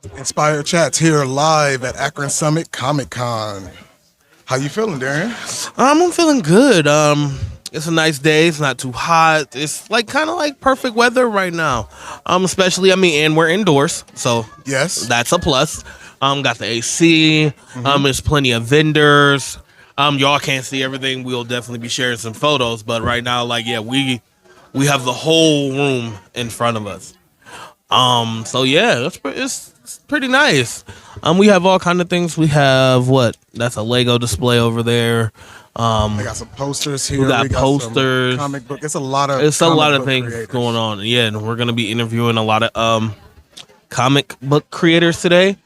Inspired Chats here live at Akron-Summit Comic Con. How you feeling, Darion? I'm feeling good. It's a nice day. It's not too hot. It's like kind of like perfect weather right now. Especially and we're indoors, so Yes. that's a plus. Got the AC. There's plenty of vendors. Y'all can't see everything. We'll definitely be sharing some photos, but right now, we have the whole room in front of us. So yeah, it's pretty nice. We have all kind of things. We have that's a Lego display over there. I got some posters here. We got posters, some comic book. It's a lot of things creators going on. Yeah, and we're gonna be interviewing a lot of comic book creators today.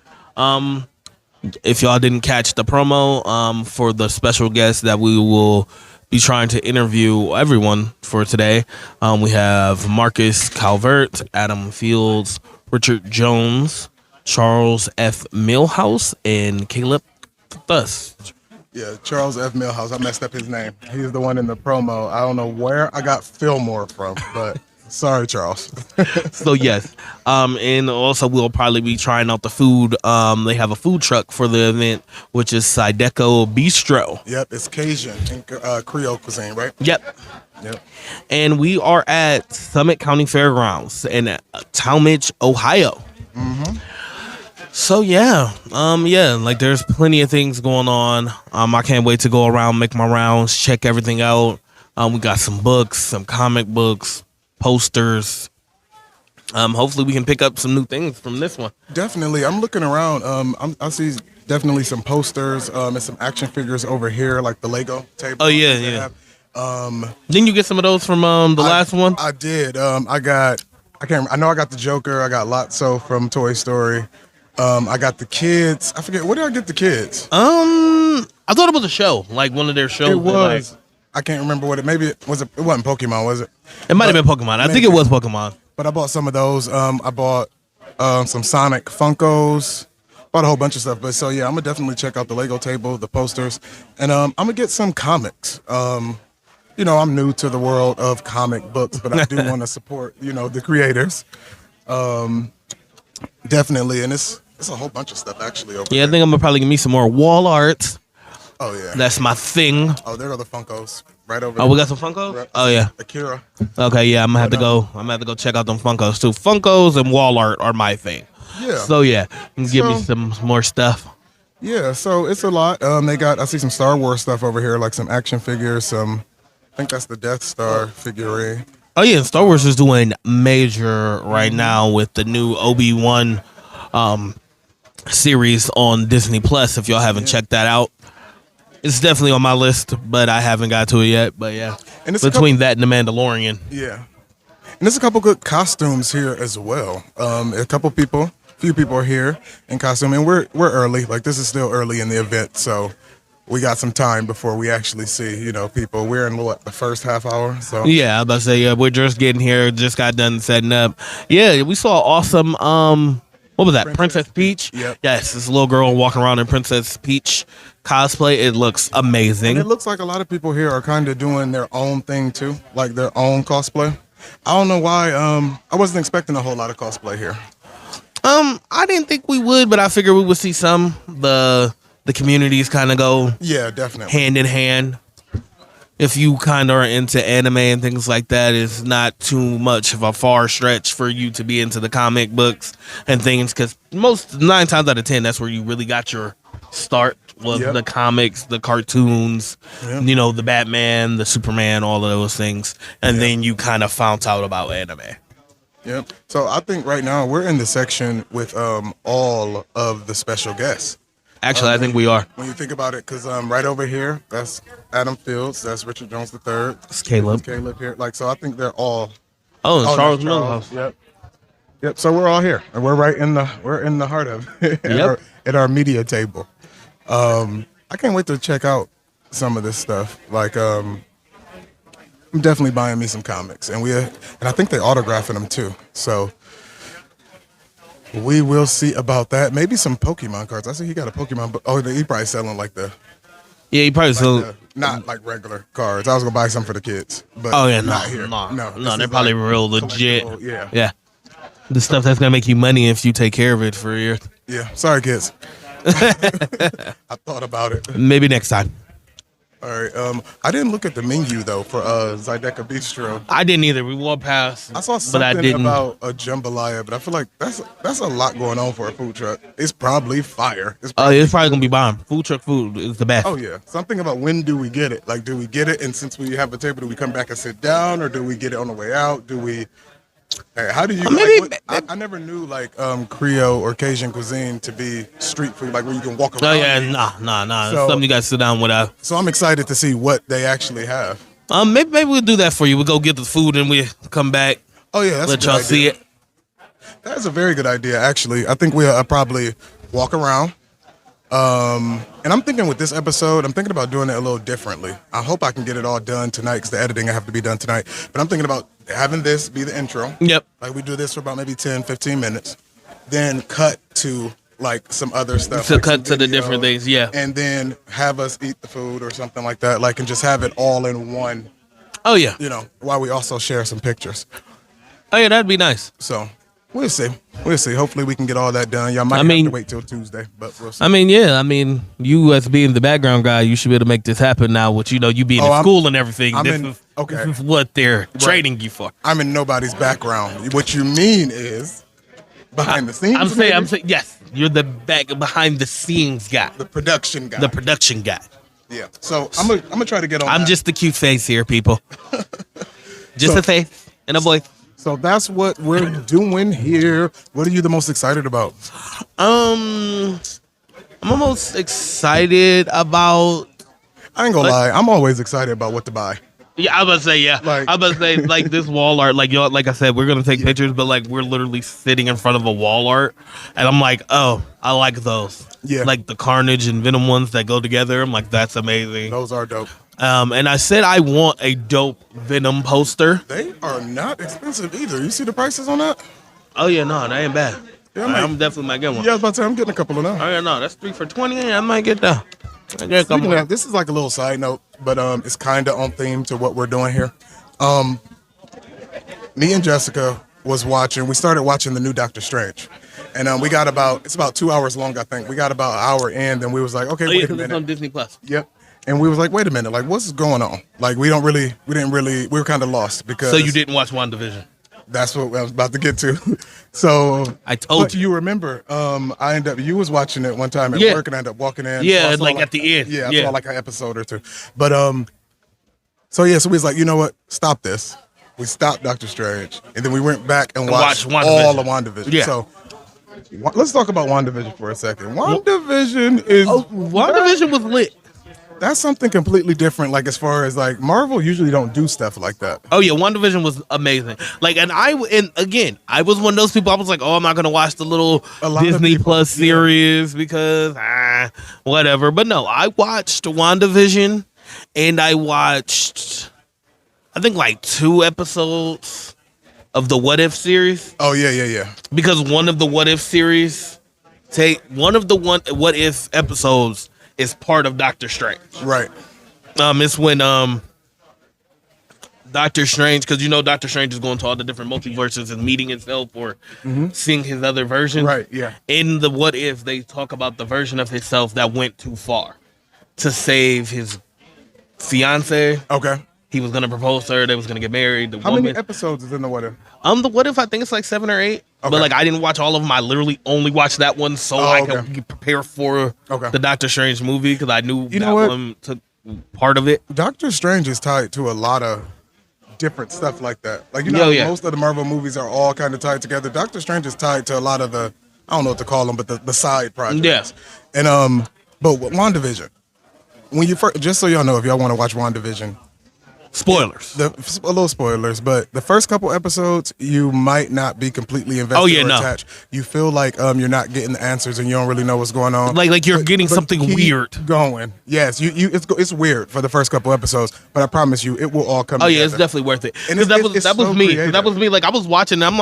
If y'all didn't catch the promo for the special guest that we will be trying to interview everyone for today, we have Marcus Calvert, Adam Fields, Richard Jones, Charles F. Millhouse, and Caleb Thus. Yeah, Charles F. Millhouse. I messed up his name. He's the one in the promo. I don't know where I got Fillmore from, but sorry, Charles. So yes, and also we'll probably be trying out the food. They have a food truck for the event, which is Sideco Bistro. Yep, it's Cajun and Creole cuisine, right? Yep. Yep. And we are at Summit County Fairgrounds in Talmadge, Ohio. So yeah, there's plenty of things going on. I can't wait to go around, make my rounds, check everything out. We got some books, some comic books, posters. Hopefully we can pick up some new things from this one. Definitely. I'm looking around. I see definitely some posters and some action figures over here, like the Lego table. Oh yeah, yeah. Didn't you get some of those from the last one? I did. I know I got the Joker. I got Lotso from Toy Story. I got the kids. I forget, what did I get the kids? I thought it was a show, like one of their shows. It was. I can't remember what it. Maybe it wasn't Pokemon, was it? It might have been Pokemon. I think it was Pokemon. But I bought some of those. I bought some Sonic Funkos. Bought a whole bunch of stuff. But so yeah, I'm gonna definitely check out the Lego table, the posters, and I'm gonna get some comics. I'm new to the world of comic books, but I do want to support the creators. Definitely, and it's a whole bunch of stuff actually over there. I think I'm gonna probably give me some more wall art. Oh yeah, that's my thing. Oh, there are the Funkos right over there. Oh, we got some Funkos. Right. Oh yeah, Akira. Okay, yeah, I'm gonna have to go. I'm gonna have to go check out them Funkos too. Funkos and wall art are my thing. Yeah. So yeah, give me some more stuff. Yeah, so it's a lot. I see some Star Wars stuff over here, like some action figures. I think that's the Death Star figurine. Oh yeah, and Star Wars is doing major right now with the new Obi-Wan series on Disney Plus. If y'all haven't checked that out, it's definitely on my list, but I haven't got to it yet. But yeah, and it's between that and the Mandalorian. Yeah, and there's a couple good costumes here as well. Few people are here in costume, and we're early. Like, this is still early in the event, so we got some time before we actually see people. We're in the first half hour. So yeah, I was about to say we're just getting here. Just got done setting up. Yeah, we saw awesome. What was that? Princess Peach. Yep. Yes, this little girl walking around in Princess Peach cosplay. It looks amazing. And it looks like a lot of people here are kind of doing their own thing too, like their own cosplay. I don't know why. I wasn't expecting a whole lot of cosplay here. I didn't think we would, but I figured we would see some. The communities kind of go definitely hand in hand. If you kind of are into anime and things like that, it's not too much of a far stretch for you to be into the comic books and things, because 9 times out of 10, that's where you really got your start, was the comics, the cartoons, the Batman, the Superman, all of those things, and then you kind of found out about anime. Yep. So I think right now we're in the section with all of the special guests. Actually, I think we are. When you think about it, because right over here, that's Adam Fields, that's Richard Jones III. It's Caleb. Caleb here. So I think they're all. Oh, and Charles Millhouse. Yep. So we're all here, and we're in the heart of it, at our media table. I can't wait to check out some of this stuff. I'm definitely buying me some comics, and I think they're autographing them too. So we will see about that. Maybe some Pokemon cards. I see he got a Pokemon book. Oh, he probably selling like the. Yeah, he probably selling. Not like regular cards. I was gonna buy some for the kids, but oh yeah, not here. No, they're probably real legit. Yeah. The stuff that's gonna make you money if you take care of it for a year. Yeah, sorry, kids. I thought about it. Maybe next time. All right. I didn't look at the menu though for Zydeco Bistro. I didn't either. We walked past. I saw but something I didn't. about a jambalaya, but I feel like that's a lot going on for a food truck. It's probably fire. It's probably gonna be bomb. Food truck food is the best. Oh yeah, something about when do we get it? Like, do we get it, and since we have a table, do we come back and sit down, or do we get it on the way out? Do we? Hey, how do you? I never knew like Creole or Cajun cuisine to be street food, like where you can walk around. Oh yeah, nah. So, something you guys sit down without. So I'm excited to see what they actually have. Maybe we'll do that for you. We'll go get the food and we come back. Oh yeah, that's let y'all see it. That's a very good idea, actually. I think we'll probably walk around. And I'm thinking with this episode, I'm thinking about doing it a little differently. I hope I can get it all done tonight because the editing I have to be done tonight. But I'm thinking about having this be the intro. Yep. Like we do this for about maybe 10, 15 minutes. Then cut to like some other stuff. To like cut to the different things, yeah. And then have us eat the food or something like that. Like and just have it all in one. Oh yeah. You know, while we also share some pictures. Oh yeah, that'd be nice. So we'll see. We'll see. Hopefully we can get all that done. Y'all might have to wait till Tuesday, but we'll see. You as being the background guy, you should be able to make this happen now with you being in school and everything. This is what they're training you for. I'm in nobody's background. What you mean is behind the scenes. I'm saying yes, you're the behind the scenes guy. The production guy. The production guy. Yeah. So I'm gonna try to get on. I'm just the cute face here, people. Just a face and a voice. So that's what we're doing here. What are you the most excited about? I'm almost excited about. I ain't gonna lie. I'm always excited about what to buy. Yeah, I was about to say, yeah. I was about to say, like, this wall art, like, like I said, we're going to take pictures, but, like, we're literally sitting in front of a wall art, and I'm like, oh, I like those. Yeah. Like, the Carnage and Venom ones that go together. I'm like, that's amazing. Those are dope. And I said I want a dope Venom poster. They are not expensive either. You see the prices on that? Oh, yeah, no, that ain't bad. Yeah, I'm definitely might get one. Yeah, I was about to say, I'm getting a couple of them. Oh, yeah, no, that's 3 for $20. I might get that. This is like a little side note, but it's kind of on theme to what we're doing here. Me and Jessica we started watching the new Doctor Strange, and it's about 2 hours long, I think. We got about an hour in, then we was like, okay, wait a minute. It's on Disney Plus. Yep. And we was like, wait a minute, like what's going on? Like we were kind of lost because. So you didn't watch WandaVision? That's what I was about to get to. So I told you. You remember, you was watching it one time at work and I ended up walking in. Yeah, so like at the end. Yeah, I saw like an episode or two. But so we was like, you know what? Stop this. We stopped Doctor Strange, and then we went back and watched all of WandaVision. Yeah. So let's talk about WandaVision for a second. WandaVision was lit. That's something completely different. Like as far as like Marvel usually don't do stuff like that. Oh yeah, WandaVision was amazing. Like, and I was one of those people. I was like, oh, I'm not gonna watch the little Disney Plus series because whatever. But no, I watched WandaVision, and I watched, I think like 2 episodes of the What If series. Oh yeah. Because one of the What If series, What If episodes is part of Doctor Strange. Right. It's when Doctor Strange, because Doctor Strange is going to all the different multiverses and meeting himself or seeing his other versions. Right, yeah. In the What If, they talk about the version of himself that went too far to save his fiance. Okay. He was going to propose to her. They was going to get married. How many episodes is in the What If? The What If, I think it's like 7 or 8. Okay. But like I didn't watch all of them. I literally only watched that one so I could prepare for the Doctor Strange movie because I knew one took part of it. Doctor Strange is tied to a lot of different stuff like that. Like most of the Marvel movies are all kind of tied together. Doctor Strange is tied to a lot of the, I don't know what to call them, but the side projects. Yeah. And but WandaVision, when you first, just so y'all know, if y'all want to watch WandaVision. Spoilers. A little spoilers, but the first couple episodes, you might not be completely invested or attached. You feel like you're not getting the answers and you don't really know what's going on. Like you're getting something weird going. Yes, it's weird for the first couple episodes, but I promise you, it will all come. Oh yeah, it's definitely worth it. And that was me. That was me. Like I was watching, and I'm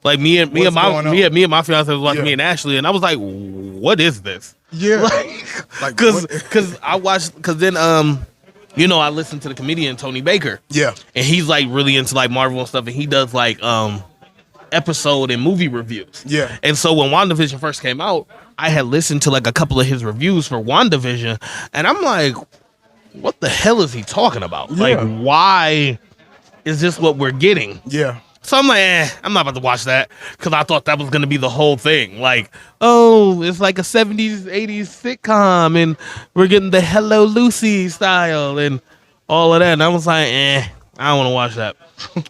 like me and my fiance was watching me and Ashley, and I was like, what is this? Yeah, because I watched then I listen to the comedian Tony Baker. Yeah. And he's like really into like Marvel and stuff, and he does like episode and movie reviews. Yeah. And so when WandaVision first came out, I had listened to like a couple of his reviews for WandaVision, and I'm like, what the hell is he talking about? Yeah. Like, why is this what we're getting? Yeah. So I'm like, I'm not about to watch that because I thought that was going to be the whole thing. Like, oh, it's like a 70s, 80s sitcom and we're getting the Hello Lucy style and all of that. And I was like, I don't want to watch that.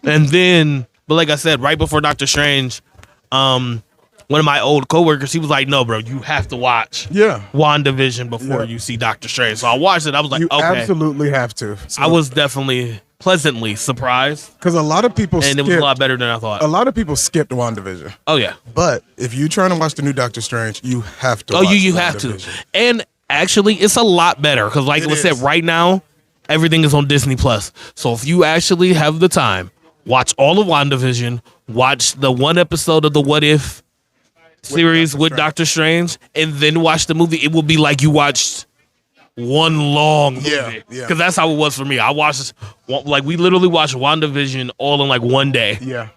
And then, but like I said, right before Doctor Strange, one of my old coworkers, he was like, no, bro, you have to watch WandaVision before you see Doctor Strange. So I watched it. I was like, you okay. absolutely have to. So, I was definitely pleasantly surprised. because a lot of people And it was a lot better than I thought. A lot of people skipped WandaVision. Oh, yeah. But if you're trying to watch the new Doctor Strange, you have to. Oh, watch you have to. And actually, it's a lot better because, like I said, right now, everything is on Disney Plus. So if you actually have the time, watch all of WandaVision, watch the one episode of the What If series with Doctor Strange, and then watch the movie. It will be like you watched one long movie. Yeah. Because that's how it was for me. I watched, like, we literally watched WandaVision all in like one day. Yeah.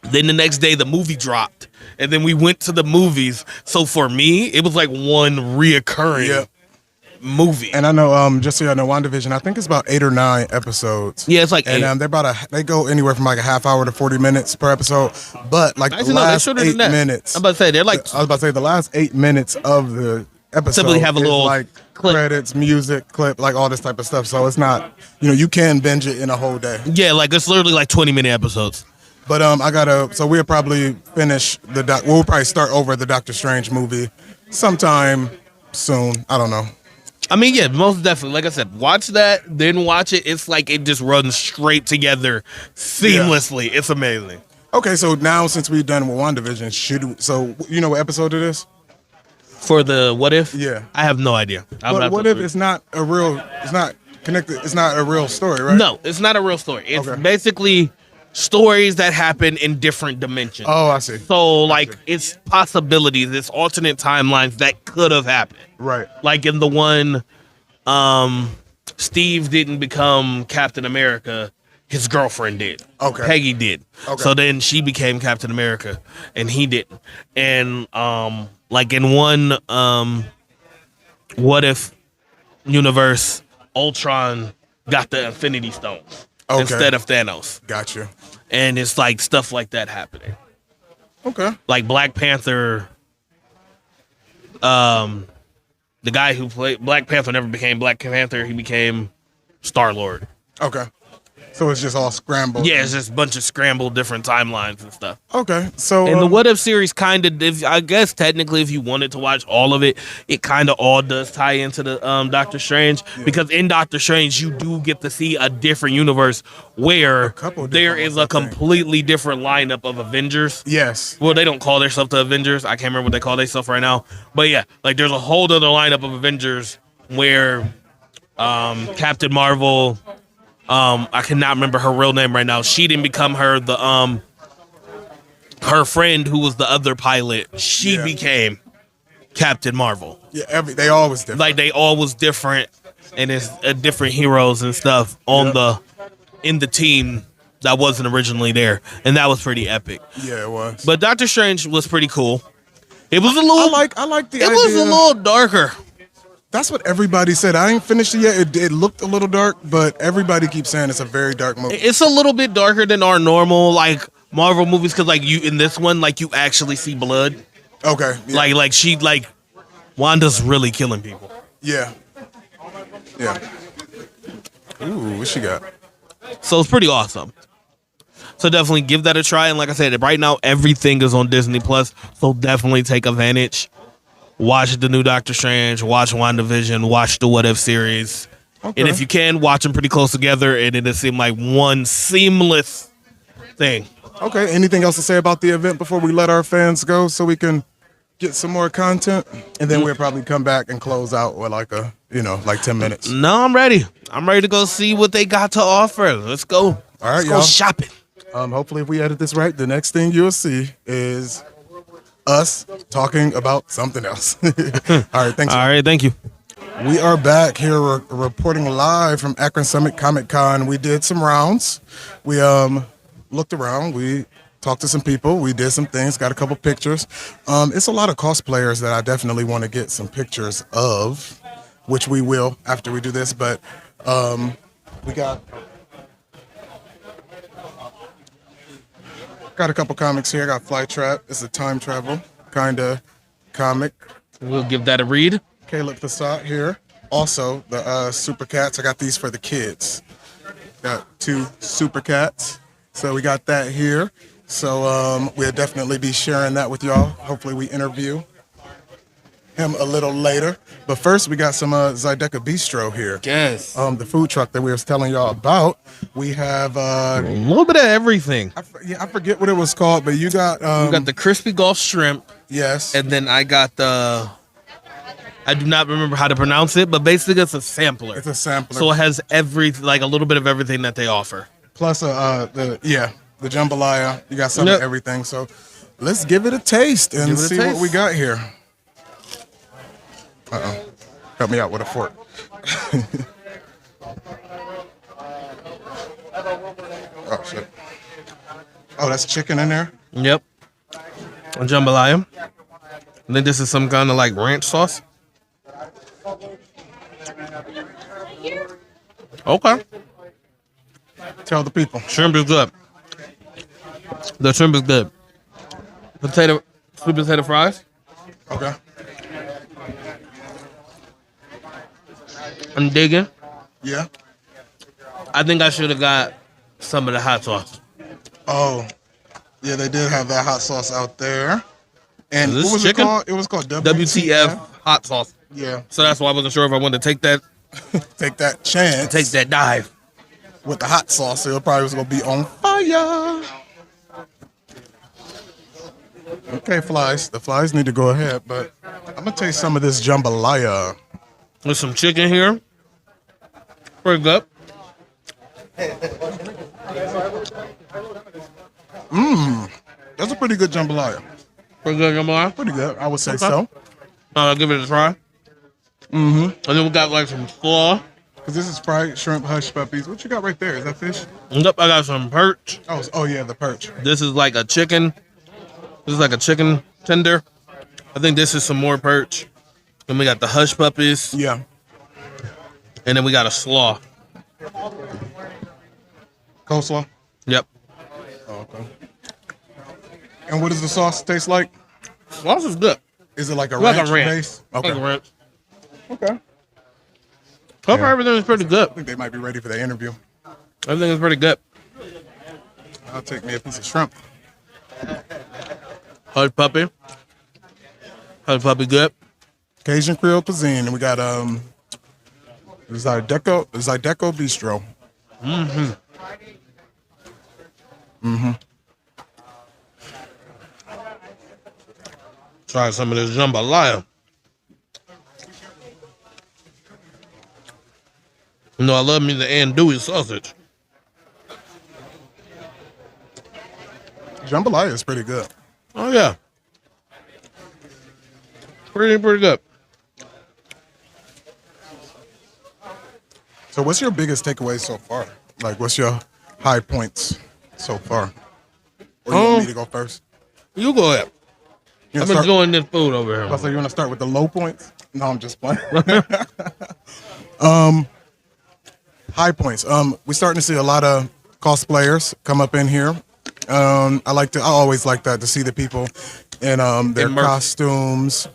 Then the next day, the movie dropped. And then we went to the movies. So for me, it was like one reoccurring movie. And I know, just so y'all know, WandaVision, I think it's about 8 or 9 episodes. Yeah, it's like 8. And they go anywhere from like a half hour to 40 minutes per episode. But like the last 8 minutes. I'm about to say, they're like... I was about to say the last 8 minutes of the episode Simply have a little like clip. Credits, music, clip, like all this type of stuff. So it's not, you can binge it in a whole day. Yeah, like it's literally like 20-minute episodes. But so we'll probably finish we'll probably start over the Doctor Strange movie sometime soon. I don't know. I mean, yeah, most definitely. Like I said, watch that, then watch it. It's like it just runs straight together seamlessly. Yeah. It's amazing. Okay, so now since we're done with WandaVision, so you know what episode it is? For the What If? Yeah. I have no idea. But what if it's not connected, it's not a real story, right? No, it's not a real story. It's basically stories that happen in different dimensions. Oh, I see. So, like, it's possibilities, it's alternate timelines that could have happened. Right. Like in the one, Steve didn't become Captain America, his girlfriend did. Okay. Peggy did. Okay. So then she became Captain America, and he didn't. And, like in one, What If universe, Ultron got the Infinity Stones. Instead of Thanos. Gotcha. And it's like stuff like that happening. Okay. Like Black Panther, the guy who played Black Panther never became Black Panther. He became Star-Lord. Okay. So it's just all scrambled. Yeah, it's just a bunch of scrambled different timelines and stuff. Okay. So and the What If series kind of, I guess technically if you wanted to watch all of it, it kind of all does tie into the Doctor Strange. Because in Doctor Strange, you do get to see a different universe where there is a completely different lineup of Avengers. Yes. Well, they don't call themselves the Avengers. I can't remember what they call themselves right now. But yeah, like there's a whole other lineup of Avengers where Captain Marvel... I cannot remember her real name right now. She didn't become her. Her friend who was the other pilot, she became Captain Marvel. Yeah, they all was different. Like they all was different, and it's different heroes and stuff in the team that wasn't originally there, and that was pretty epic. Yeah, it was. But Doctor Strange was pretty cool. It was a little. I like the idea. It was a little darker. That's what everybody said. I ain't finished it yet. It looked a little dark, but everybody keeps saying it's a very dark movie. It's a little bit darker than our normal like Marvel movies because like you in this one like you actually see blood. Okay. Yeah. Like she like Wanda's really killing people. Yeah. Yeah. Ooh, what she got? So it's pretty awesome. So definitely give that a try. And like I said, right now everything is on Disney Plus. So definitely take advantage. Watch the new Doctor Strange, watch WandaVision, watch the What If series. Okay. And if you can, watch them pretty close together and it'll seem like one seamless thing. Okay, anything else to say about the event before we let our fans go so we can get some more content? And then we'll probably come back and close out with like 10 minutes. No, I'm ready. I'm ready to go see what they got to offer. Let's go. All right, Let's y'all. go shopping. Hopefully if we edit this right, the next thing you'll see is us talking about something else. All right, thanks. All right, thank you. We are back here reporting live from Akron-Summit Comic Con. We did some rounds. We looked around. We talked to some people. We did some things, got a couple pictures. It's a lot of cosplayers that I definitely want to get some pictures of, which we will after we do this. But we got a couple comics here. I got Flytrap. It's a time travel kind of comic. We'll give that a read. Caleb Passat here. Also, the Super Cats. I got these for the kids. Got 2 Super Cats. So we got that here. So we'll definitely be sharing that with y'all. Hopefully we interview him a little later. But first, we got some Zydeco Bistro here. Yes. The food truck that we was telling y'all about. We have a little bit of everything. I forget what it was called, but you got the crispy Gulf shrimp. Yes. And then I got I do not remember how to pronounce it, but basically it's a sampler. It's a sampler. So it has a little bit of everything that they offer. Plus the jambalaya. You got some of everything. So let's give it a taste and see what we got here. Help me out with a fork. Oh, shit. Oh, that's chicken in there? Yep. A jambalaya. And then this is some kind of like ranch sauce. Okay. Tell the people. Shrimp is good. The shrimp is good. Sweet potato fries. Okay. I'm digging. Yeah. I think I should have got some of the hot sauce. Oh, yeah, they did have that hot sauce out there. And what was chicken? it called? It was called WTF hot sauce. Yeah. So that's why I wasn't sure if I wanted to take that chance. Take that dive. With the hot sauce, it probably was going to be on fire. Okay, flies. The flies need to go ahead, but I'm going to taste some of this jambalaya. There's some chicken here. Pretty good. That's a pretty good jambalaya. Pretty good jambalaya? Pretty good, I would say so. I'll give it a try. And then we got like some slaw. Because this is fried shrimp hush puppies. What you got right there? Is that fish? Yep, I got some perch. Oh yeah, the perch. This is like a chicken. This is like a chicken tender. I think this is some more perch. Then we got the hush puppies. Yeah. And then we got a slaw. Coleslaw? Yep. Oh, okay. And what does the sauce taste like? Sauce is good. Is it like a ranch base? Okay. Like a ranch. Okay. So far, everything is pretty good. I think they might be ready for the interview. Everything is pretty good. I'll take me a piece of shrimp. Hush puppy. Hush puppy good. Cajun Creole cuisine. And we got Zydeco Bistro. Try some of this jambalaya. You know, I love me the andouille sausage. Jambalaya is pretty good. Oh, yeah. Pretty good. So what's your biggest takeaway so far? Like, what's your high points so far? Or you want me to go first? You go ahead. I'm enjoying this food over here. So you want to start with the low points? No, I'm just playing. High points. We're starting to see a lot of cosplayers come up in here. I always like that, to see the people in their costumes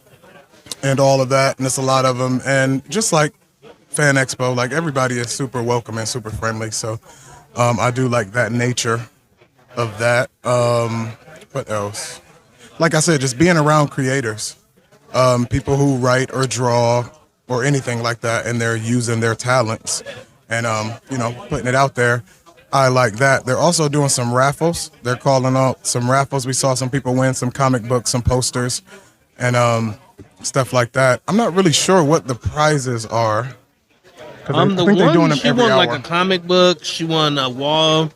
and all of that. And it's a lot of them. And just like Fan Expo, like everybody is super welcome and super friendly. So I do like that nature of that. What else? Like I said, just being around creators, people who write or draw or anything like that, and they're using their talents and putting it out there. I like that. They're also doing some raffles. They're calling out some raffles. We saw some people win some comic books, some posters, and stuff like that. I'm not really sure what the prizes are. I think they're doing them she every won hour. like a comic book. She won a wall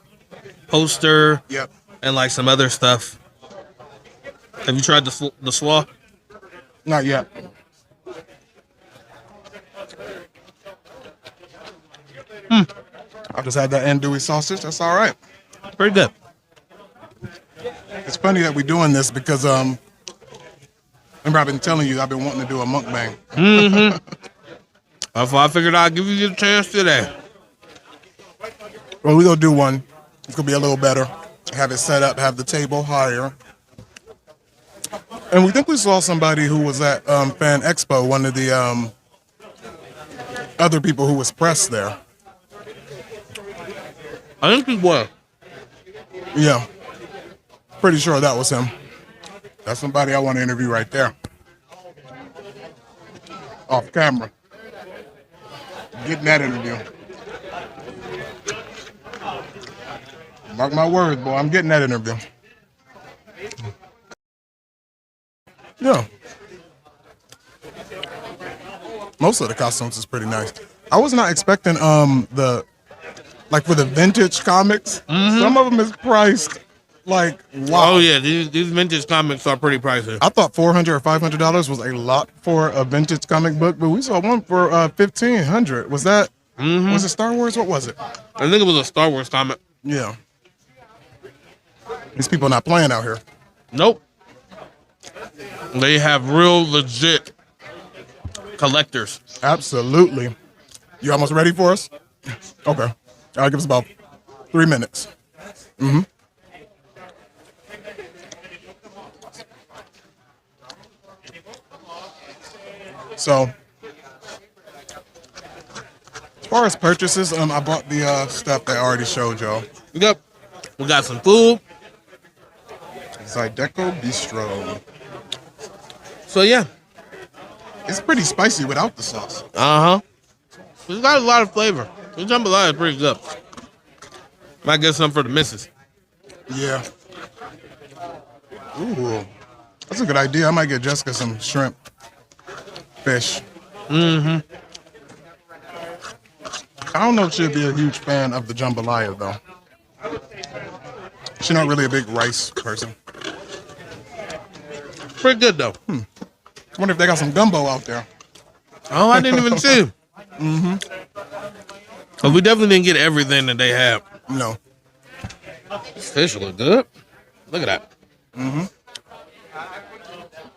poster. Yep. And like some other stuff. Have you tried the slaw? Not yet. I just had that andouille sausage. That's all right. Pretty good. It's funny that we're doing this because remember I've been telling you I've been wanting to do a mukbang. That's why I figured I'd give you the chance today. Well, we're gonna do one. It's gonna be a little better. Have it set up, have the table higher. And we think we saw somebody who was at Fan Expo, one of the other people who was pressed there. I think he was. Yeah. Pretty sure that was him. That's somebody I want to interview right there. Off camera. Getting that interview. Mark my words, boy. I'm getting that interview. Yeah. Most of the costumes is pretty nice. I was not expecting for the vintage comics, some of them is priced like wow. Oh yeah, these vintage comics are pretty pricey. I thought $400 or $500 was a lot for a vintage comic book, but we saw one for $1,500. Was that? Was it Star Wars? What was it? I think it was a Star Wars comic. Yeah. These people not playing out here. Nope. They have real legit collectors. Absolutely. You almost ready for us? Okay. All right, give us about 3 minutes. So, as far as purchases, I bought the stuff that I already showed y'all. Yep. We got some food. Zydeco Bistro. So yeah. It's pretty spicy without the sauce. It's got a lot of flavor. The jambalaya is pretty good. Might get some for the missus. Yeah. Ooh. That's a good idea. I might get Jessica some shrimp. Fish. I don't know if she'd be a huge fan of the jambalaya, though. She's not really a big rice person. Pretty good, though. I wonder if they got some gumbo out there. Oh, I didn't even see. But we definitely didn't get everything that they have. No. Fish look good. Look at that.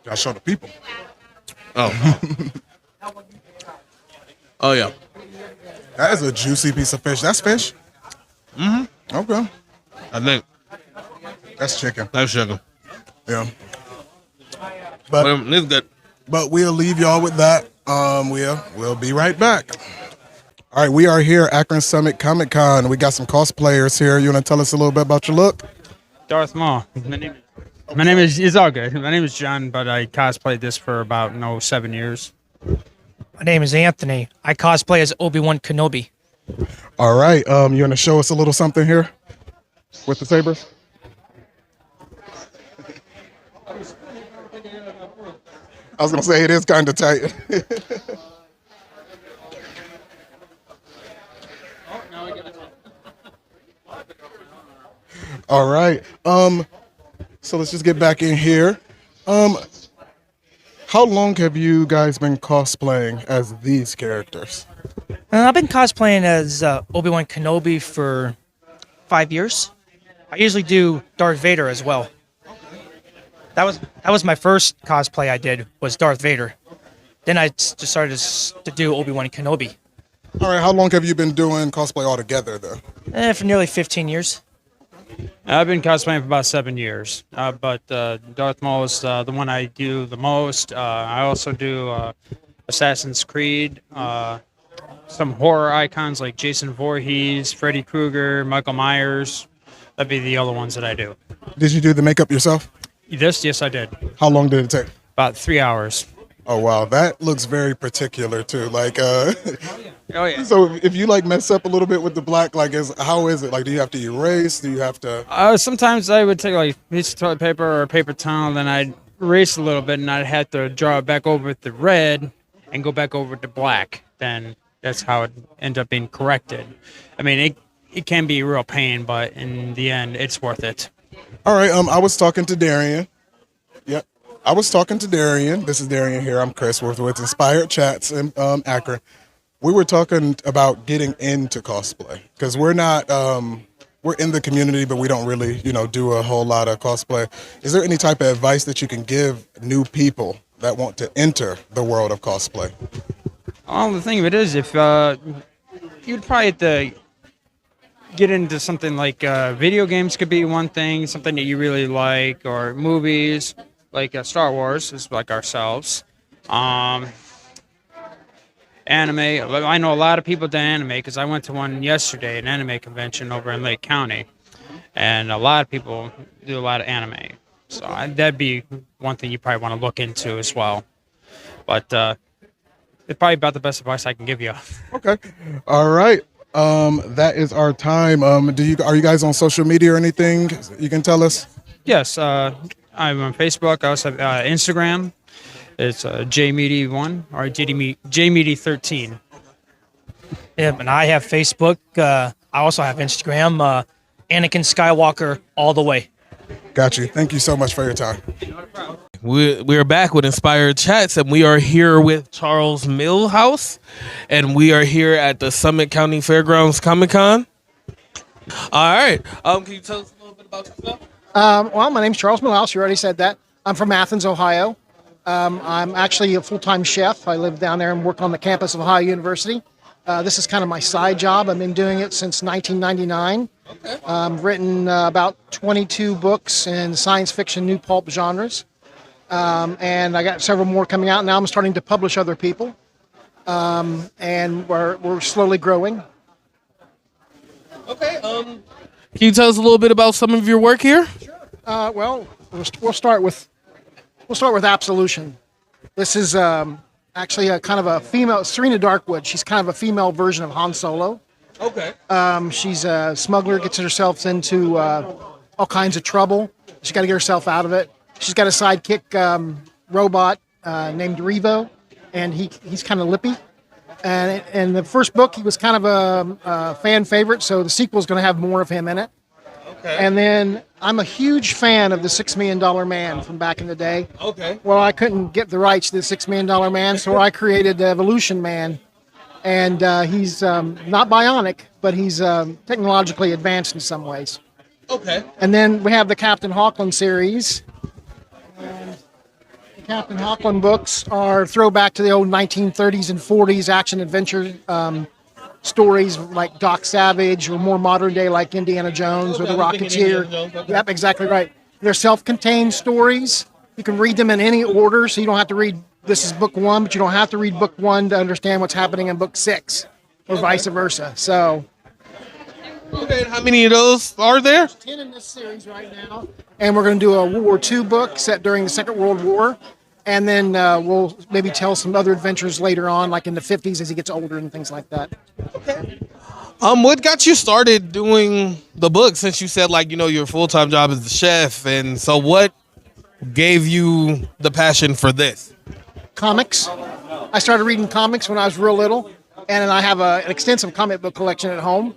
Gotta show the people. Oh. Oh, yeah. That is a juicy piece of fish. That's fish? Okay. I think. That's chicken. That's chicken. Yeah. But it's good. But we'll leave y'all with that. We'll be right back. All right, we are here, Akron-Summit Comic Con. We got some cosplayers here. You want to tell us a little bit about your look? Darth Maul. My name is, it's all good. My name is John, but I cosplayed this for about 7 years. My name is Anthony. I cosplay as Obi-Wan Kenobi. All right, you want to show us a little something here with the sabers? I was going to say it is kind of tight. All right. So let's just get back in here. How long have you guys been cosplaying as these characters? I've been cosplaying as Obi-Wan Kenobi for 5 years. I usually do Darth Vader as well. That was my first cosplay I did, was Darth Vader. Then I just started to do Obi-Wan Kenobi. All right, how long have you been doing cosplay altogether, though? For nearly 15 years. I've been cosplaying for about 7 years, but Darth Maul is the one I do the most. I also do Assassin's Creed, some horror icons like Jason Voorhees, Freddy Krueger, Michael Myers. That'd be the other ones that I do. Did you do the makeup yourself? Yes, I did. How long did it take? About 3 hours. Oh, wow. That looks very particular, too. Like, Oh, yeah. so if you, like, mess up a little bit with the black, like, how is it? Like, do you have to erase? Do you have to... Sometimes I would take, like, a piece of toilet paper or a paper towel, then I'd erase a little bit, and I'd have to draw it back over with the red and go back over to black. Then that's how it ends up being corrected. I mean, it can be a real pain, but in the end, it's worth it. All right, I was talking to Darion. Yep. I was talking to Darion. This is Darion here. I'm Chris. We're with Inspired Chats in Akron. We were talking about getting into cosplay because we're not we're in the community, but we don't really, do a whole lot of cosplay. Is there any type of advice that you can give new people that want to enter the world of cosplay? Well, the thing of it is, if you'd probably have to get into something like video games could be one thing, something that you really like, or movies like Star Wars is like ourselves. Anime. I know a lot of people do anime because I went to one yesterday, an anime convention over in Lake County, and a lot of people do a lot of anime. So that'd be one thing you probably want to look into as well. But it's probably about the best advice I can give you. Okay. All right. That is our time. Are you guys on social media or anything you can tell us? Yes, I'm on Facebook. I also have Instagram. It's JMeaty1 or JMeaty13. Yep, and I have Facebook. I also have Instagram. Anakin Skywalker all the way. Got you. Thank you so much for your time. We are back with Inspired Chats, and we are here with Charles Millhouse, and we are here at the Summit County Fairgrounds Comic Con. All right. Can you tell us a little bit about yourself? Well, my name's Charles Millhouse. You already said that. I'm from Athens, Ohio. I'm actually a full-time chef. I live down there and work on the campus of Ohio University. This is kind of my side job. I've been doing it since 1999. Okay. I've written about 22 books in science fiction, new pulp genres. And I got several more coming out. Now I'm starting to publish other people. And we're slowly growing. Okay. Can you tell us a little bit about some of your work here? Sure. Well, we'll start with Absolution. This is actually a kind of a female, Serena Darkwood. She's kind of a female version of Han Solo. Okay. She's a smuggler, gets herself into all kinds of trouble. She's got to get herself out of it. She's got a sidekick robot named Revo, and he's kind of lippy. And in the first book, he was kind of a fan favorite, so the sequel's going to have more of him in it. Okay. And then I'm a huge fan of the $6 Million Man from back in the day. Okay. Well, I couldn't get the rights to the $6 Million Man, so I created the Evolution Man. And he's not bionic, but he's technologically advanced in some ways. Okay. And then we have the Captain Hawkland series. And the Captain Hawkland books are throwback to the old 1930s and 40s action-adventure stories like Doc Savage, or more modern day like Indiana Jones or The Rocketeer. Okay. Yep, exactly right. They're self-contained stories. You can read them in any order, so you don't have to read, this is book 1, but you don't have to read book 1 to understand what's happening in book 6, or vice versa. So, okay, and how many of those are there? There's 10 in this series right now, and we're going to do a World War II book set during the Second World War, and then we'll maybe tell some other adventures later on, like in the 50s as he gets older and things like that. Okay. What got you started doing the book, since you said, like, your full-time job is the chef, and so what gave you the passion for this? Comics. I started reading comics when I was real little, and I have an extensive comic book collection at home.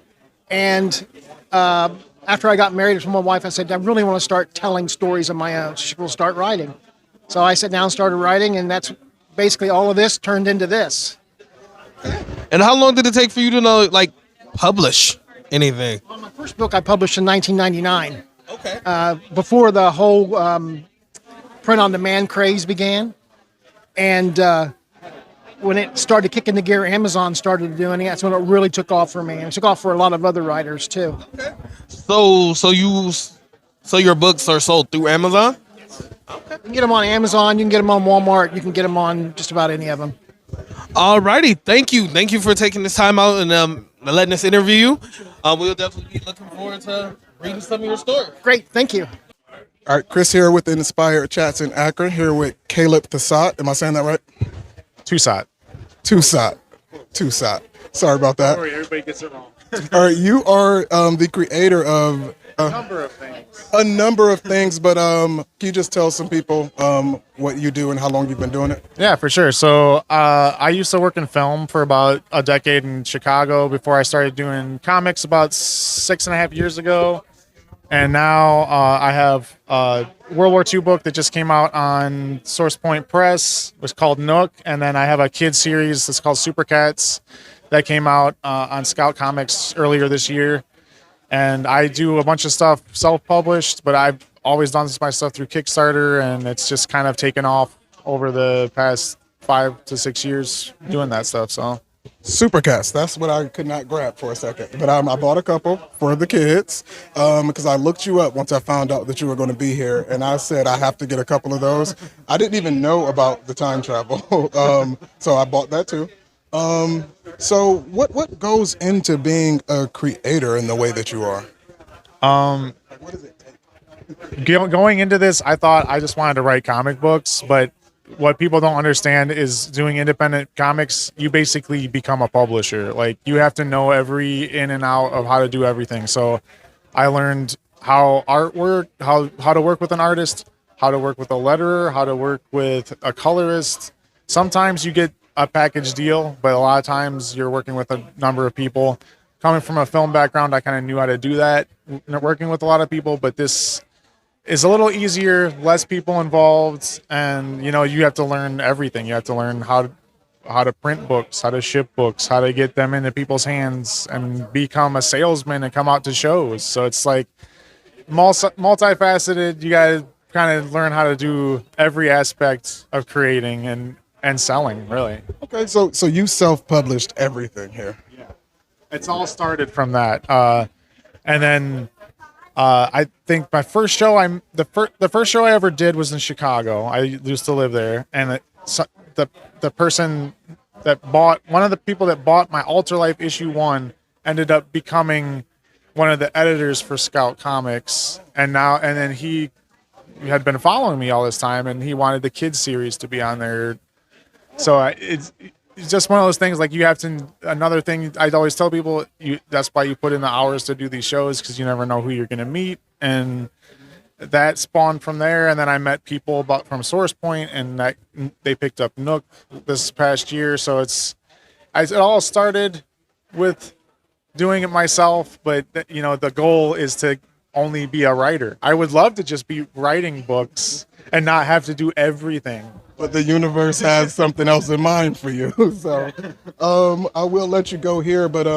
And after I got married to my wife, I said, I really want to start telling stories of my own. She will start writing. So I sat down and started writing, and that's basically all of this turned into this. And how long did it take for you to publish anything? Well, my first book I published in 1999. Okay. Before the whole print-on-demand craze began. And when it started kicking the gear, Amazon started doing it. That's when it really took off for me. And it took off for a lot of other writers, too. Okay. So your books are sold through Amazon? Yes. Okay. You can get them on Amazon. You can get them on Walmart. You can get them on just about any of them. All righty. Thank you. Thank you for taking this time out and letting us interview you. We'll definitely be looking forward to reading some of your story. Great. Thank you. All right, Chris here with Inspired Chats in Akron, here with Caleb Tassat. Am I saying that right? Tusat. Sorry about that. Don't worry, everybody gets it wrong. All right, you are the creator of A number of things. a number of things, but can you just tell some people what you do and how long you've been doing it? Yeah, for sure. So I used to work in film for about a decade in Chicago before I started doing comics about 6.5 years ago. And now I have a World War II book that just came out on Source Point Press. It was called Nook. And then I have a kid series that's called Super Cats that came out on Scout Comics earlier this year. And I do a bunch of stuff self-published, but I've always done my stuff through Kickstarter, and it's just kind of taken off over the past 5 to 6 years doing that stuff. So Supercast. That's what I could not grab for a second. But I bought a couple for the kids because I looked you up once I found out that you were going to be here. And I said, I have to get a couple of those. I didn't even know about the time travel. So I bought that too. So what goes into being a creator in the way that you are? What does it take? going into this, I thought I just wanted to write comic books, but what people don't understand is doing independent comics, you basically become a publisher. Like, you have to know every in and out of how to do everything. So I learned how art work, how to work with an artist, how to work with a letterer, how to work with a colorist. Sometimes you get a package deal, but a lot of times you're working with a number of people. Coming from a film background, I kind of knew how to do that, working with a lot of people, but this is a little easier, less people involved, and you have to learn everything. You have to learn how to print books, how to ship books, how to get them into people's hands, and become a salesman and come out to shows. So it's like multifaceted. You got to kind of learn how to do every aspect of creating and selling, really. Okay, so you self-published everything here. Yeah, it's all started from that, and then. I think my first show, the first show I ever did was in Chicago. I used to live there, and the person that bought, one of the people that bought my Alter Life issue 1 ended up becoming one of the editors for Scout Comics, and then he had been following me all this time, and he wanted the kids series to be on there. So it's just one of those things. Like, you have to. Another thing I always tell people, that's why you put in the hours to do these shows, because you never know who you're going to meet, and that spawned from there. And then I met people from Source Point, and they picked up Nook this past year. So it all started with doing it myself, but the goal is to only be a writer. I would love to just be writing books and not have to do everything. But the universe has something else in mind for you. So I will let you go here, but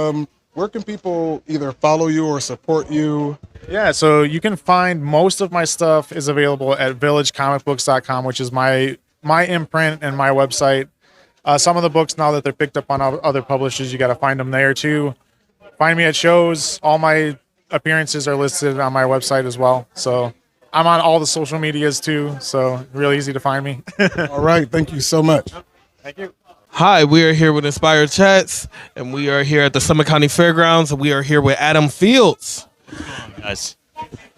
where can people either follow you or support you? Yeah, so you can find most of my stuff is available at villagecomicbooks.com, which is my imprint and my website. Some of the books, now that they're picked up on other publishers, you got to find them there too. Find me at shows. All my appearances are listed on my website as well. So I'm on all the social medias too, so really easy to find me. All right, thank you so much. Thank you. Hi, we are here with Inspired Chats, and we are here at the Summit County Fairgrounds, and we are here with Adam Fields. Guys.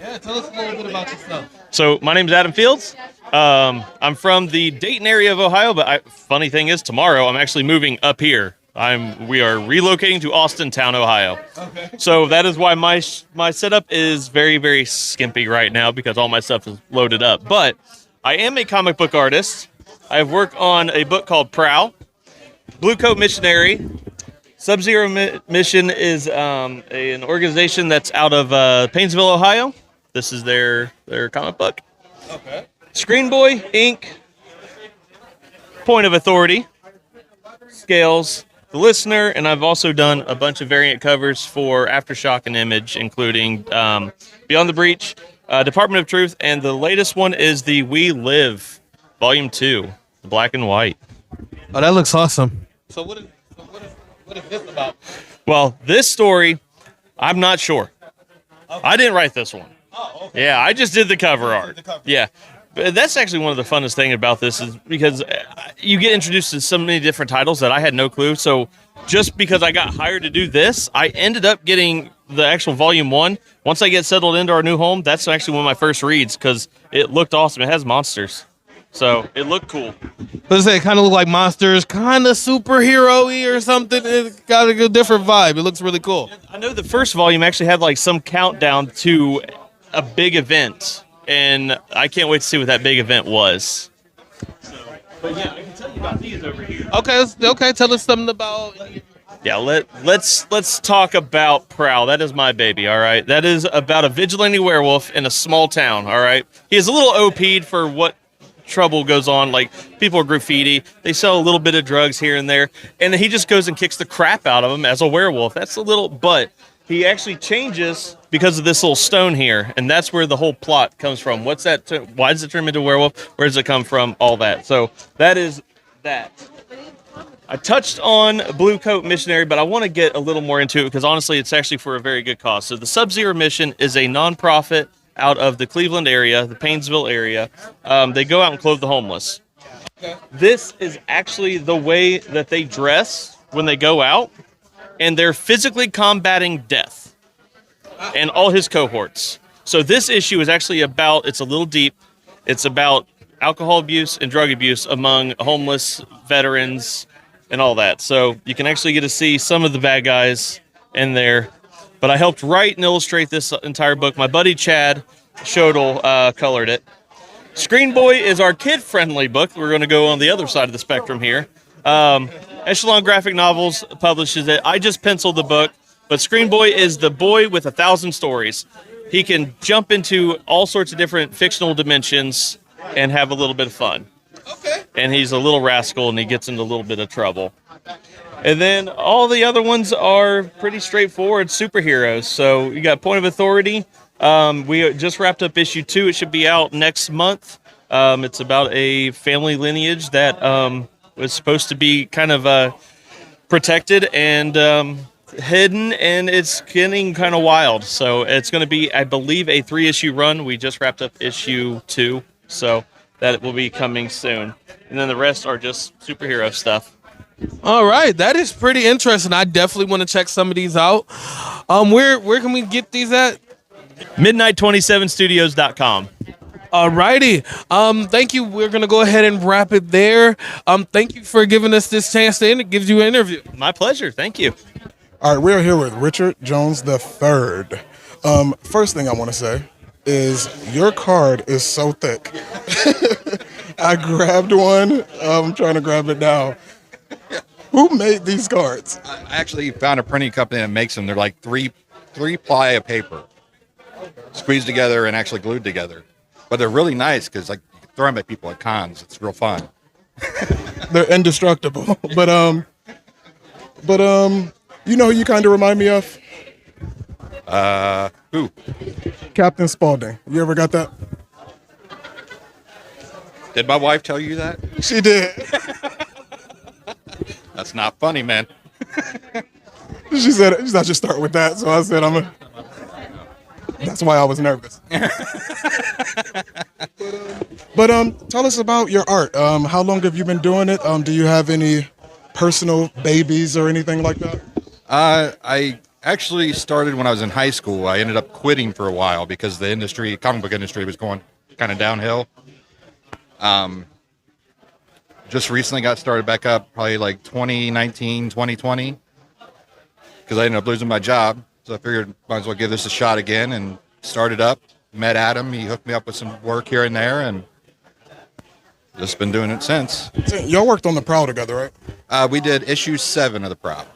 Yeah, tell us a little bit about yourself. So my name is Adam Fields. I'm from the Dayton area of Ohio, but funny thing is, tomorrow I'm actually moving up here. We are relocating to Austintown, Ohio. Okay. So that is why my setup is very, very skimpy right now, because all my stuff is loaded up. But I am a comic book artist. I have worked on a book called Prowl, Blue Coat Missionary. Sub-Zero Mission is an organization that's out of Painesville, Ohio. This is their comic book. Okay. Screen Boy, Inc., Point of Authority, Scales, The Listener, and I've also done a bunch of variant covers for Aftershock and Image, including Beyond the Breach, Department of Truth, and the latest one is the We Live, Volume 2, the black and white. Oh, that looks awesome. So what is this about? Well, this story, I'm not sure. Okay. I didn't write this one. Oh, okay. Yeah, I just did the cover art. Yeah. But that's actually one of the funnest things about this, is because you get introduced to so many different titles that I had no clue. So just because I got hired to do this, I ended up getting the actual volume 1. Once I get settled into our new home, that's actually one of my first reads, because it looked awesome. It has monsters. So it looked cool. Let's say it kind of look like monsters, kind of superhero-y or something. It got a good different vibe. It looks really cool. I know the first volume actually had like some countdown to a big event, and I can't wait to see what that big event was. But yeah, I can tell you about these over here. Okay. Tell us something about. Yeah, let's talk about Prowl. That is my baby, all right? That is about a vigilante werewolf in a small town, all right? He is a little OP'd for what trouble goes on. Like, people are graffiti. They sell a little bit of drugs here and there. And he just goes and kicks the crap out of them as a werewolf. That's a little, but he actually changes because of this little stone here, and that's where the whole plot comes from. What's that? Why does it turn him into a werewolf? Where does it come from? All that. So that is that. I touched on Blue Coat Missionary, but I want to get a little more into it because honestly, it's actually for a very good cause. So the Sub-Zero Mission is a nonprofit out of the Cleveland area, the Painesville area. They go out and clothe the homeless. This is actually the way that they dress when they go out, and they're physically combating death and all his cohorts. So this issue is actually about, it's a little deep, it's about alcohol abuse and drug abuse among homeless veterans and all that. So you can actually get to see some of the bad guys in there. But I helped write and illustrate this entire book. My buddy Chad Shodel colored it. Screen Boy is our kid-friendly book. We're going to go on the other side of the spectrum here. Echelon Graphic Novels publishes it. I just penciled the book, but Screen Boy is the boy with 1,000 stories. He can jump into all sorts of different fictional dimensions and have a little bit of fun. Okay. And he's a little rascal, and he gets into a little bit of trouble. And then all the other ones are pretty straightforward superheroes. So you got Point of Authority. We just wrapped up issue 2. It should be out next month. It's about a family lineage that was supposed to be kind of protected and hidden, and it's getting kind of wild. So it's going to be, I believe, a 3-issue run. We just wrapped up issue 2, so that will be coming soon. And then the rest are just superhero stuff. All right, that is pretty interesting. I definitely want to check some of these out. Where can we get these at? Midnight27studios.com. All righty. Thank you. We're going to go ahead and wrap it there. Thank you for giving us this chance to give you an interview. My pleasure. Thank you. All right, we're here with Richard Jones III. First thing I want to say is your card is so thick. I grabbed one. I'm trying to grab it now. Who made these cards? I actually found a printing company that makes them. They're like three ply of paper, squeezed together and actually glued together. But they're really nice because like you can throw them at people at cons. It's real fun. They're indestructible. But you know who you kind of remind me of? Who? Captain Spaulding. You ever got that? Did my wife tell you that? She did. That's not funny, man. She said I should start with that, so I said that's why I was nervous. But tell us about your art. How long have you been doing it? Do you have any personal babies or anything like that? I actually started when I was in high school. I ended up quitting for a while because the comic book industry was going kind of downhill. Just recently got started back up, probably like 2019, 2020, because I ended up losing my job. So I figured might as well give this a shot again and started up. Met Adam. He hooked me up with some work here and there, and just been doing it since. Y'all worked on the Prowl together, right? We did issue 7 of the Prowl.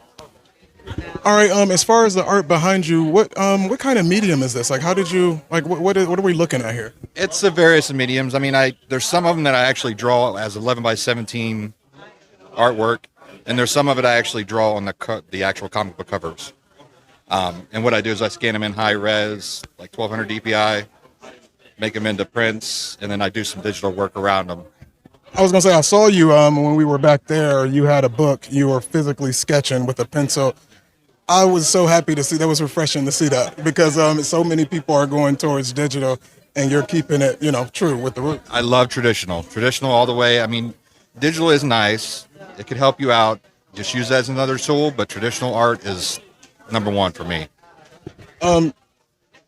All right. As far as the art behind you, what kind of medium is this? Like, how did you what are we looking at here? It's the various mediums. I mean, there's some of them that I actually draw as 11 by 17 artwork, and there's some of it I actually draw on the actual comic book covers. And what I do is I scan them in high res, like 1200 DPI, make them into prints, and then I do some digital work around them. I was gonna say I saw you when we were back there. You had a book. You were physically sketching with a pencil. I was so happy to see that. Was refreshing to see that because so many people are going towards digital, and you're keeping it, true with the roots. I love traditional all the way. I mean, digital is nice. It could help you out. Just use that as another tool, but traditional art is number one for me.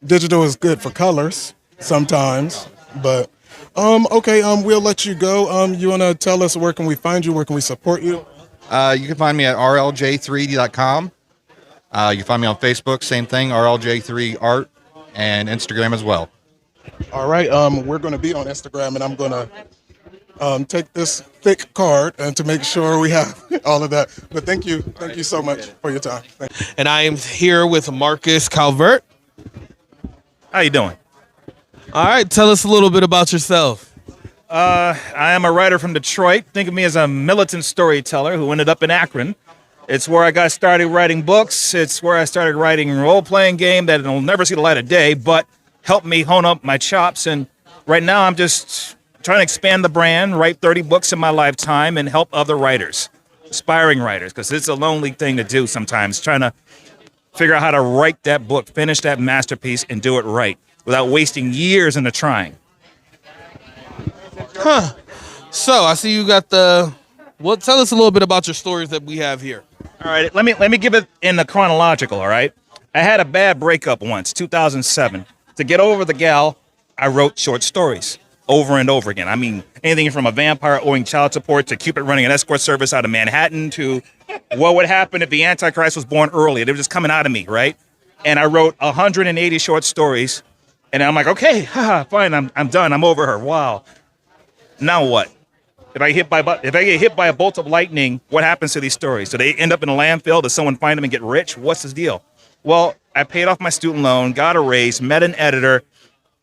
Digital is good for colors sometimes, but okay. We'll let you go. You wanna tell us where can we find you? Where can we support you? You can find me at rlj3d.com. You can find me on Facebook, same thing, RLJ3Art, and Instagram as well. All right, we're going to be on Instagram, and I'm going to take this thick card and to make sure we have all of that. But thank you so much for your time. Thank you. And I am here with Marcus Calvert. How you doing? All right, tell us a little bit about yourself. I am a writer from Detroit. Think of me as a militant storyteller who ended up in Akron. It's where I got started writing books. It's where I started writing a role-playing game that will never see the light of day, but helped me hone up my chops. And right now I'm just trying to expand the brand, write 30 books in my lifetime, and help other writers, aspiring writers, because it's a lonely thing to do sometimes, trying to figure out how to write that book, finish that masterpiece, and do it right without wasting years into trying. Huh. So I see you got tell us a little bit about your stories that we have here. All right, let me give it in the chronological, all right? I had a bad breakup once, 2007. To get over the gal, I wrote short stories over and over again. I mean, anything from a vampire owing child support to Cupid running an escort service out of Manhattan to what would happen if the Antichrist was born early. They were just coming out of me, right? And I wrote 180 short stories, and I'm like, okay, fine, I'm done. I'm over her. Wow. Now what? If I get hit by a bolt of lightning, what happens to these stories? Do they end up in a landfill? Does someone find them and get rich? What's the deal? Well, I paid off my student loan, got a raise, met an editor,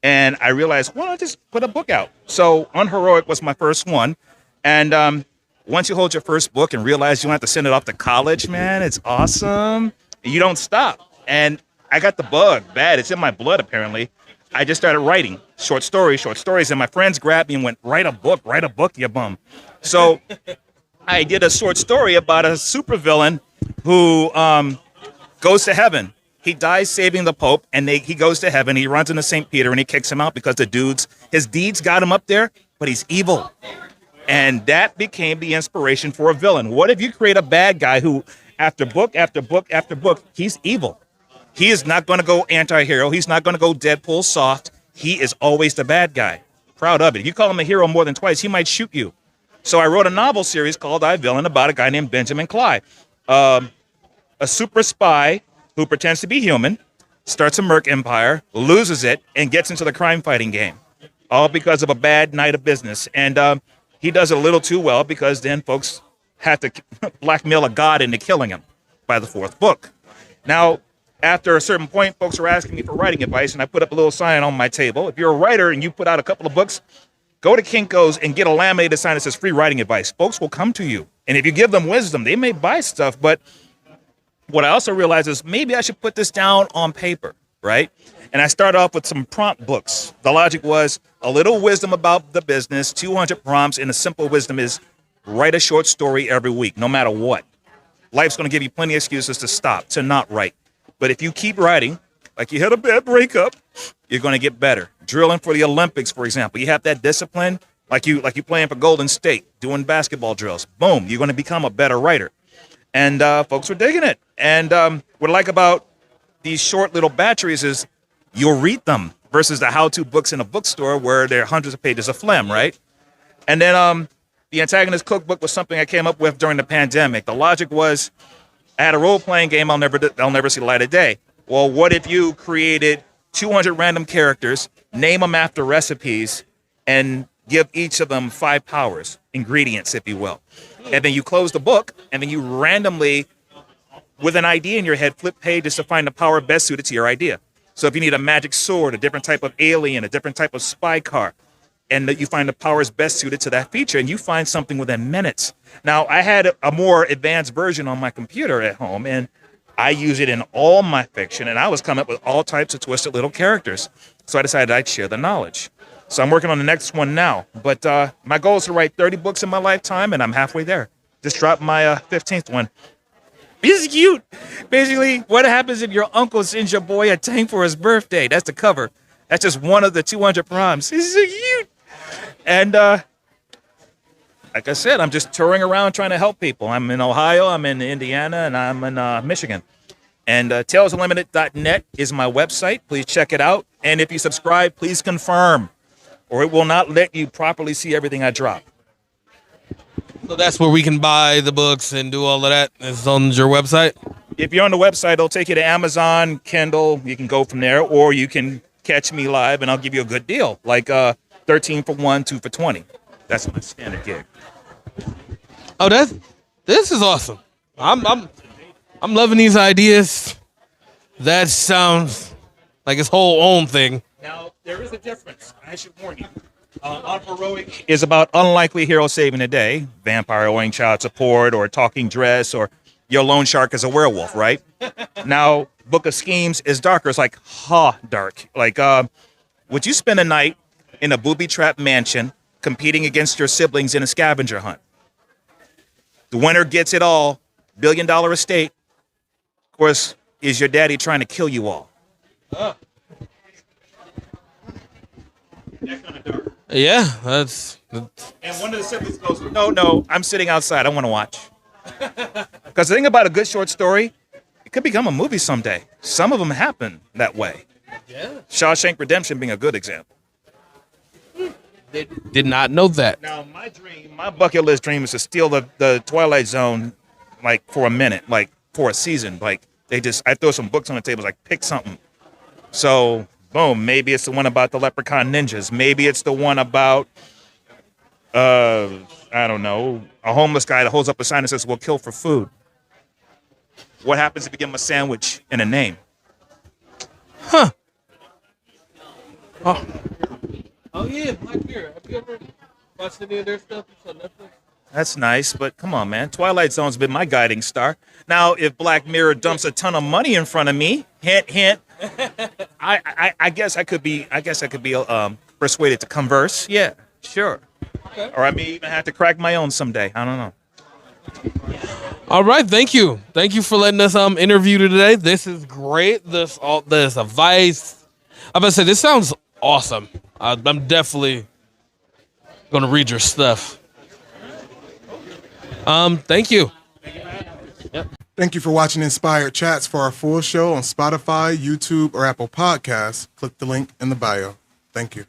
and I realized, why don't I just put a book out? So Unheroic was my first one. And once you hold your first book and realize you don't have to send it off to college, man, it's awesome. You don't stop. And I got the bug bad. It's in my blood, apparently. I just started writing short stories, and my friends grabbed me and went, write a book, you bum. So I did a short story about a supervillain who goes to heaven. He dies saving the Pope, and he goes to heaven. He runs into St. Peter, and he kicks him out because his deeds got him up there, but he's evil. And that became the inspiration for a villain. What if you create a bad guy who, after book after book after book, he's evil? He is not going to go anti-hero. He's not going to go Deadpool soft. He is always the bad guy. Proud of it. If you call him a hero more than twice, he might shoot you. So I wrote a novel series called I, Villain about a guy named Benjamin Clyde. A super spy who pretends to be human, starts a merc empire, loses it, and gets into the crime-fighting game. All because of a bad night of business. And he does it a little too well because then folks have to blackmail a god into killing him by the fourth book. Now, after a certain point, folks are asking me for writing advice, and I put up a little sign on my table. If you're a writer and you put out a couple of books, go to Kinko's and get a laminated sign that says free writing advice. Folks will come to you. And if you give them wisdom, they may buy stuff. But what I also realized is maybe I should put this down on paper, right? And I started off with some prompt books. The logic was a little wisdom about the business, 200 prompts, and the simple wisdom is write a short story every week, no matter what. Life's going to give you plenty of excuses to stop, to not write. But if you keep writing, like you had a bad breakup, you're going to get better. Drilling for the Olympics, for example. You have that discipline, like you playing for Golden State, doing basketball drills. Boom, you're going to become a better writer. And folks are digging it. And what I like about these short little batteries is you'll read them versus the how-to books in a bookstore where there are hundreds of pages of phlegm, right? And then the Antagonist Cookbook was something I came up with during the pandemic. The logic was I had a role-playing game I'll never see the light of day. Well, what if you created 200 random characters, name them after recipes, and give each of them 5 powers, ingredients, if you will. And then you close the book, and then you randomly, with an idea in your head, flip pages to find the power best suited to your idea. So if you need a magic sword, a different type of alien, a different type of spy car, and that you find the powers best suited to that feature, and you find something within minutes. Now, I had a more advanced version on my computer at home, and I use it in all my fiction, and I was coming up with all types of twisted little characters. So I decided I'd share the knowledge. So I'm working on the next one now. But my goal is to write 30 books in my lifetime, and I'm halfway there. Just dropped my 15th one. It's cute. Basically, what happens if your uncle sends your boy a tank for his birthday? That's the cover. That's just one of the 200 prompts. It's so cute. And like I said, I'm just touring around trying to help people. I'm in Ohio, I'm in Indiana, and I'm in Michigan. And TalesUnlimited.net is my website. Please check it out. And if you subscribe, please confirm, or it will not let you properly see everything I drop. So that's where we can buy the books and do all of that. It's on your website? If you're on the website, it'll take you to Amazon, Kindle. You can go from there, or you can catch me live, and I'll give you a good deal, like 13 for 1, 2 for 20. That's my standard gig. Oh, this is awesome. I'm loving these ideas. That sounds like its whole own thing. Now, there is a difference. I should warn you. Unheroic is about unlikely hero saving the day, vampire owing child support, or talking dress, or your loan shark is a werewolf, right? Now, Book of Schemes is darker. It's like, dark. Like, would you spend a night in a booby-trapped mansion competing against your siblings in a scavenger hunt? The winner gets it all, $1 billion estate. Of course, is your daddy trying to kill you all? Yeah, that's And one of the siblings goes, no, I'm sitting outside. I want to watch. Because the thing about a good short story, it could become a movie someday. Some of them happen that way. Yeah. Shawshank Redemption being a good example. did not know that. Now, my bucket list dream is to steal the Twilight Zone, like, for a minute, like, for a season. Like, I throw some books on the table, like, pick something. So, boom, maybe it's the one about the leprechaun ninjas. Maybe it's the one about, I don't know, a homeless guy that holds up a sign that says, "We'll kill for food." What happens if you give him a sandwich and a name? Huh. Oh yeah, Black Mirror. Have you ever watched any of their stuff on Netflix? That's nice, but come on, man. Twilight Zone's been my guiding star. Now, if Black Mirror dumps a ton of money in front of me, hint, hint, I guess I could be persuaded to converse. Yeah, sure. Okay. Or I may even have to crack my own someday. I don't know. All right, thank you for letting us interview today. This is great. This advice. I'm about to say this sounds awesome. I'm definitely gonna read your stuff. Thank you. Thank you for watching Inspired Chats. For our full show on Spotify, YouTube, or Apple Podcasts, click the link in the bio. Thank you.